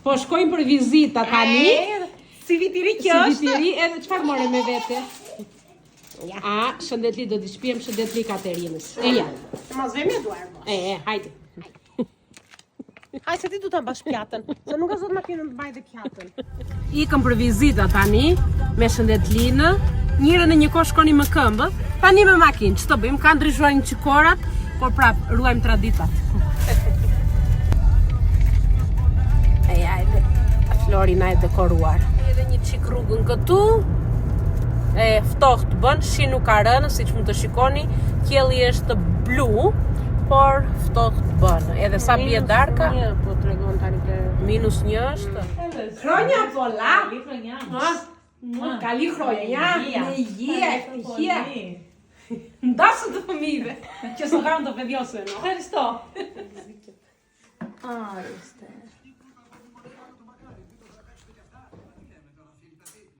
Po shkojmë për vizita tani. Si vitiri kjo është? Si vitiri, edhe çfarë more me vete? A, shëndetli do t'i shpijem shëndetli Katerinës. E ja. Mos vemi e duar. Hajde. Haj se ti du të mbash pjatën, se nuk e zot makinën të baj dhe pjatën. Ikëm për vizita tani, me shëndetlinë. Njëre në një kohë shkoni më këmbë, tani me makinë. Që të bëjmë, ka ndryshuar një qikorat, por prap, ruajmë traditat. Hajde, Flori na e dekoruar. Edhe një qik rrugën këtu, ftohtë bën, shi nuk ka rënë, si që mund të shikoni, qielli është blu, por ftohtë bën. Edhe sa bie darka, Po tregon tani të -1 është. Hronja po la. Kali hronja, je. Ndasë të fëmijëve, që së kanë të vedjose, no? Hristo. Ah, este.